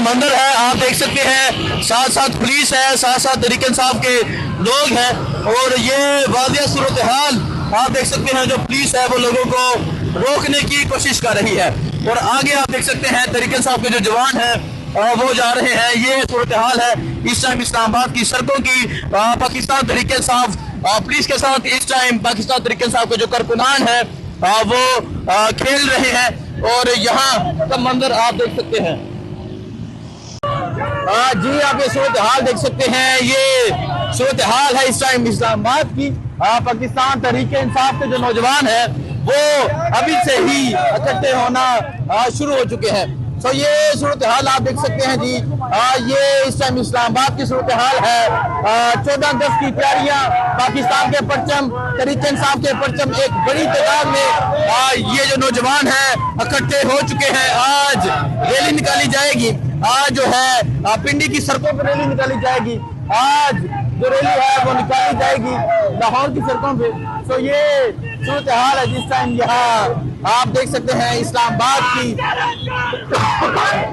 मंदिर है आप देख सकते हैं, साथ साथ पुलिस है, साथ साथ तरीके इंसाफ के लोग हैं और ये वादिया सूरत हाल आप देख सकते हैं। जो पुलिस है वो लोगों को रोकने की कोशिश कर रही है और आगे आप देख सकते हैं तरीके इंसाफ के जो जवान हैं वो जा रहे हैं। ये सूरत हाल है इस टाइम इस्लामाबाद की सड़कों की। पाकिस्तान तरीके इंसाफ पुलिस के साथ इस टाइम पाकिस्तान तरीके इंसाफ के जो कारकुनान है वो खेल रहे हैं और यहाँ का मंदिर आप देख सकते हैं। जी आप ये सूरत हाल देख सकते हैं, ये सूरत हाल है इस टाइम इस्लामाबाद की। पाकिस्तान तरीके इंसाफ के जो नौजवान हैं वो अभी से ही इकट्ठे होना शुरू हो चुके हैं। तो ये सूरत हाल आप देख सकते हैं जी। ये इस टाइम इस्लामाबाद की सूरत हाल है। 14 अगस्त की तैयारियां, पाकिस्तान के परचम, तरीके इंसाफ के परचम एक बड़ी तादाद में ये जो नौजवान हैं इकट्ठे हो चुके हैं। आज रैली निकाली जाएगी, आज जो है पिंडी की सड़कों पर रैली निकाली जाएगी। आज जो रैली है वो निकाली जाएगी लाहौर की सड़कों पे। तो ये सूरत हाल है जिस टाइम यहाँ आप देख सकते हैं इस्लामाबाद की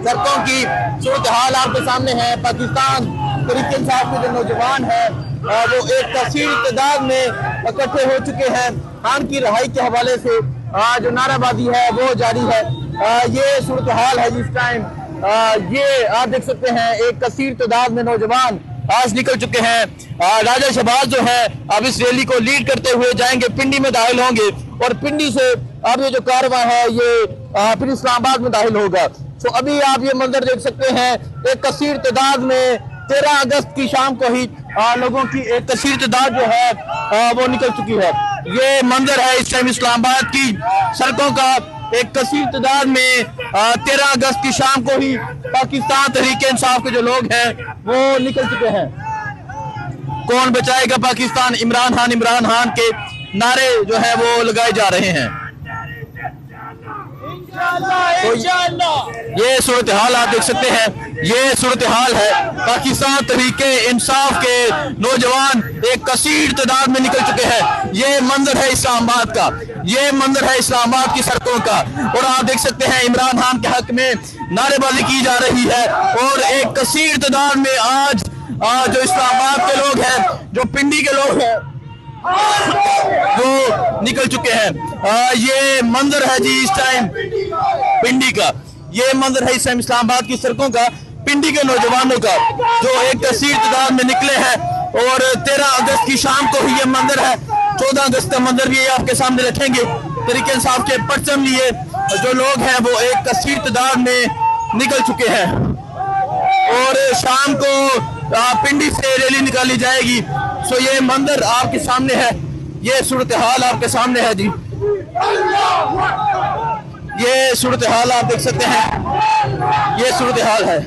सड़कों की सूरत हाल आपके सामने है। पाकिस्तान तरीके इंसाफ के जो नौजवान है वो एक कसीर तादाद में इकट्ठे हो चुके हैं। खान की रिहाई के हवाले से जो नाराबाजी है वो जारी है। ये सूरत हाल है जिस टाइम ये आप देख सकते हैं एक कसीर तादाद में नौजवान आज निकल चुके हैं। राजा शहबाज जो है अब इस रैली को लीड करते हुए जाएंगे, पिंडी में दाखिल होंगे और पिंडी से अब ये जो कारवां है ये फिर इस्लामाबाद में दाखिल होगा। तो अभी आप ये मंजर देख सकते हैं, एक कसीर तादाद में 13 अगस्त की शाम को ही लोगों की एक कसीर तादाद जो है वो निकल चुकी है। ये मंजर है इस टाइम इस्लामाबाद की सड़कों का। एक कसीर तादाद में 13 अगस्त की शाम को ही पाकिस्तान तहरीके इंसाफ के जो लोग हैं वो निकल चुके हैं। कौन बचाएगा पाकिस्तान, इमरान खान के नारे जो है वो लगाए जा रहे हैं। तो ये सूरत हाल आप देख सकते हैं, ये सूरत हाल है पाकिस्तान तहरीके इंसाफ के नौजवान एक कसीर तादाद में निकल चुके हैं। ये मंजर है इस्लामाबाद का, ये मंजर है इस्लामाबाद की सड़कों का और आप देख सकते हैं इमरान खान के हक में नारेबाजी की जा रही है और एक कसीर तादाद में आज जो इस्लामाबाद के लोग हैं, जो पिंडी के लोग हैं वो निकल चुके हैं। ये मंजर है जी इस टाइम पिंडी का, ये मंजर है इस टाइम इस्लामाबाद की सड़कों का, पिंडी के नौजवानों का जो एक कसीर तादाद में निकले हैं और 13 अगस्त की शाम को ही ये मंजर है। 14 अगस्त का मंजर भी आपके सामने रखेंगे। तरीके इंसाफ के परचम लिए जो लोग हैं वो एक कसीर तादाद में निकल चुके हैं और शाम को पिंडी से रैली निकाली जाएगी। सो ये मंजर आपके सामने है, ये सूरत हाल आपके सामने है जी। ये सूरत हाल आप देख सकते हैं, ये सूरत हाल है।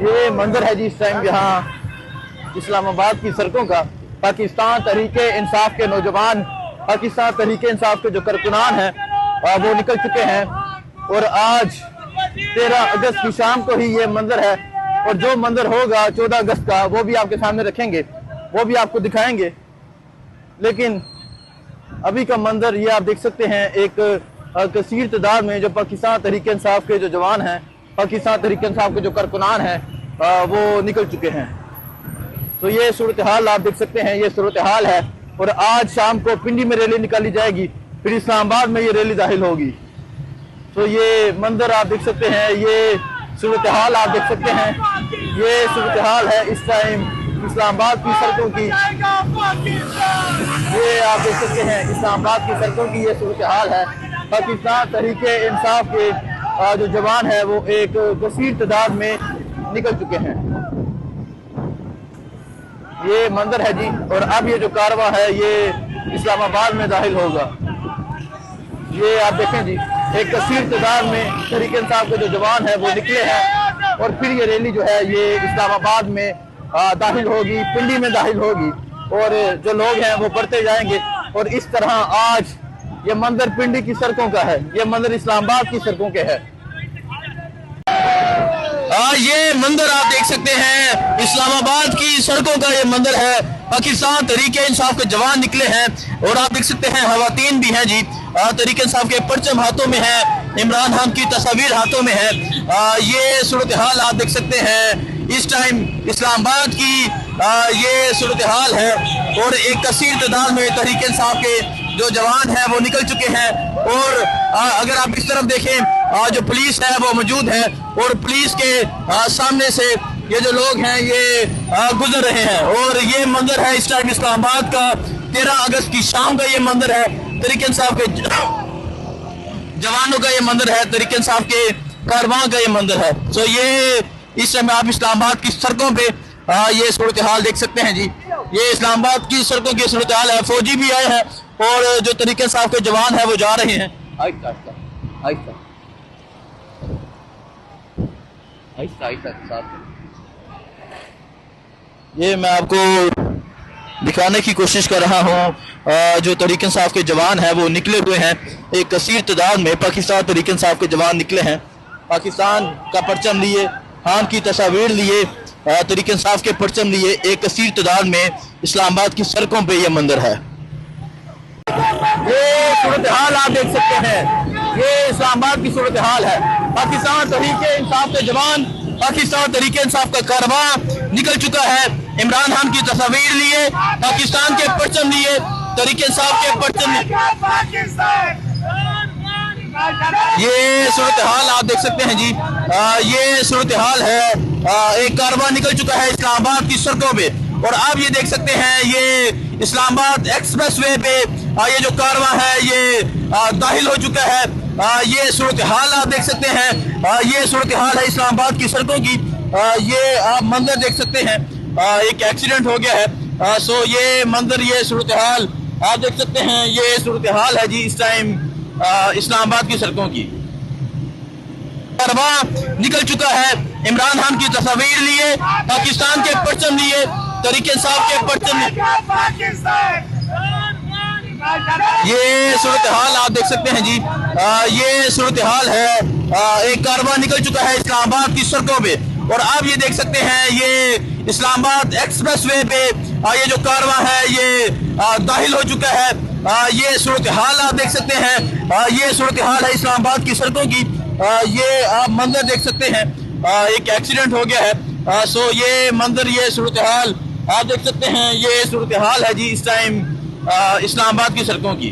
ये मंजर है जी इस टाइम यहाँ इस्लामाबाद की सड़कों का। पाकिस्तान तहरीके इंसाफ के नौजवान, पाकिस्तान तहरीके इंसाफ के जो कारकुनान हैं वो निकल चुके हैं और आज 13 अगस्त की शाम को ही ये मंजर है और जो मंजर होगा 14 अगस्त का वो भी आपके सामने रखेंगे, वो भी आपको दिखाएंगे। लेकिन अभी का मंजर ये आप देख सकते हैं, एक कसीर तादाद में जो पाकिस्तान तहरीके इंसाफ के जो जवान हैं, पाकिस्तान तहरीके इंसाफ के जो कारकुनान हैं वो निकल चुके हैं। तो ये सूरत हाल आप देख सकते हैं, ये सूरत हाल है और आज शाम को पिंडी में रैली निकाली जाएगी, फिर इस्लामाबाद में ये रैली दाखिल होगी। तो ये मंजर आप देख सकते हैं, ये सूरत हाल आप देख सकते हैं, ये सूरत हाल है इस टाइम इस्लामाबाद की सड़कों की। ये आप देख सकते हैं इस्लामाबाद की सड़कों की ये सूरत हाल है। पाकिस्तान तहरीके इंसाफ के जो जवान है वो एक कसीर तादाद में निकल चुके हैं। ये मंजर है जी और अब ये जो कारवां है ये इस्लामाबाद में दाखिल होगा। ये आप देखें जी, एक कसीर तादाद में तहरीके इंसाफ के जो जवान है वो निकले हैं और फिर ये रैली जो है ये इस्लामाबाद में दाखिल होगी, पिंडी में दाखिल होगी और जो लोग हैं वो बढ़ते जाएंगे। और इस तरह आज ये मंजर पिंडी की सड़कों का है, ये मंजर इस्लामाबाद की सड़कों के है। ये मंदिर आप देख सकते हैं इस्लामाबाद की सड़कों का ये मंदिर है। पाकिस्तान तहरीके इंसाफ के जवान निकले हैं और आप देख सकते हैं खवातीन भी हैं जी। तहरीके इंसाफ के परचम हाथों में है, इमरान खान की तस्वीर हाथों में है। ये सूरत हाल आप देख सकते हैं इस टाइम इस्लामाबाद की ये सूरत हाल है और एक कसीर तादाद में तहरीके इंसाफ के जो जवान हैं वो निकल चुके हैं। और अगर आप इस तरफ देखें जो पुलिस है वो मौजूद है और पुलिस के सामने से ये जो लोग हैं ये गुजर रहे हैं। और ये मंदिर है इस टाइम इस्लामाबाद का 13 अगस्त की शाम का ये मंदिर है, तहरीके इंसाफ के जवानों का ये मंदिर है, तहरीके इंसाफ के कारवां का ये मंदिर है। तो ये इस समय आप इस्लामाबाद की सड़कों पे ये सूरत हाल देख सकते हैं जी। ये इस्लामाबाद की सड़कों की सूरत हाल है। फौजी भी आए हैं और जो तहरीके इंसाफ के जवान हैं वो जा रहे हैं। आहिस्ता आहिस्ता आहिस्ता आहिस्ता आहिस्ता। ये मैं आपको दिखाने की कोशिश कर रहा हूँ जो तहरीके इंसाफ के जवान हैं वो निकले हुए हैं। एक कसीर तादाद में पाकिस्तान तहरीके इंसाफ के जवान निकले हैं, पाकिस्तान का परचम लिए, खान की तस्वीर लिए, तहरीके इंसाफ के परचम लिए एक कसीर तादाद में इस्लामाबाद की सड़कों पे ये मंदिर है। ये सूरत हाल आप देख सकते हैं, ये इस्लामाबाद की सूरत हाल है। पाकिस्तान तहरीके इंसाफ के जवान, पाकिस्तान तहरीके इंसाफ का कारवां निकल चुका है। इमरान खान की तस्वीर लिए, पाकिस्तान के परचम लिए, तहरीके इंसाफ के परचम लिए। ये सूरत हाल आप देख सकते हैं जी। ये सूरत हाल है, एक कारवां निकल चुका है इस्लामाबाद की सड़कों पे और आप ये देख सकते हैं ये इस्लामाबाद एक्सप्रेस वे पे ये जो कारवां है ये दाखिल हो चुका है। ये सूरत हाल आप देख सकते हैं, ये सूरत हाल है इस्लामाबाद की सड़कों की। ये आप मंजर देख सकते हैं, एक एक्सीडेंट हो गया है। सो ये मंजर, ये सूरत हाल आप देख सकते हैं, ये सूरत हाल है जी इस टाइम इस्लामाबाद की सड़कों की। कारवां निकल चुका है, इमरान खान की तस्वीर लिए, पाकिस्तान के परचम लिए, तहरीके इंसाफ के परचम लिए। ये सूरत हाल आप देख सकते हैं जी। ये सूरत हाल है, एक कारवां निकल चुका है इस्लामाबाद की सड़कों पे और आप ये देख सकते हैं ये इस्लामाबाद एक्सप्रेस वे पे ये जो कारवां है ये दाखिल हो चुका है। ये सूरत हाल आप देख सकते हैं, ये सूरत हाल है इस्लामाबाद की सड़कों की। ये आप मंजर देख सकते हैं, एक एक्सीडेंट हो गया है। सो ये मंजर, ये सूरत हाल आप देख सकते हैं, ये सूरत हाल है जी इस टाइम इस्लामाबाद की सड़कों की।